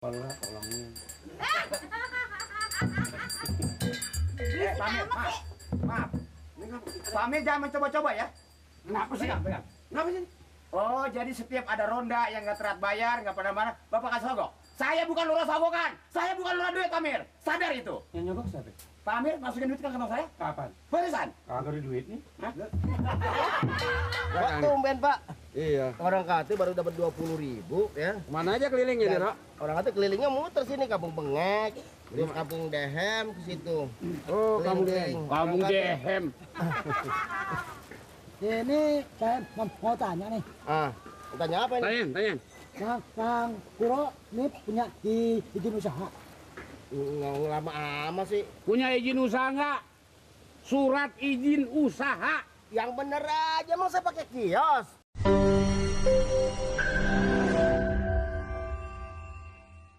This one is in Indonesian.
Walah, tolongin. Pamir, maaf. Pamir jangan mencoba-coba ya. Kenapa sih? Kenapa sih? Oh, jadi setiap ada ronda yang nggak terat bayar, nggak pernah mana, Bapak kasih sogok. Saya bukan lurah sogokan. Saya bukan lurah duit, Pamir. Sadar itu. Yang nyogok siapa? Pamir, masukin duit ke kantong saya. Kapan? Barusan. Kagak ada duit nih. Pak, tumben Pak. Iya. Orang kate baru dapat 20.000 ya. Mana aja kelilingnya nih, Rok? Orang kate kelilingnya muter sini Kampung Bengek, terus Kampung Dehem ke situ. Oh, kamu Keliling. Kampung Dehem. Ini saya mau tanya nih, Ah, tanya apa ini? Tanya. Kang Kuro ini punya izin usaha. Nggak lama amat sih. Punya izin usaha nggak? Surat izin usaha. Yang bener aja, emang saya pakai kios.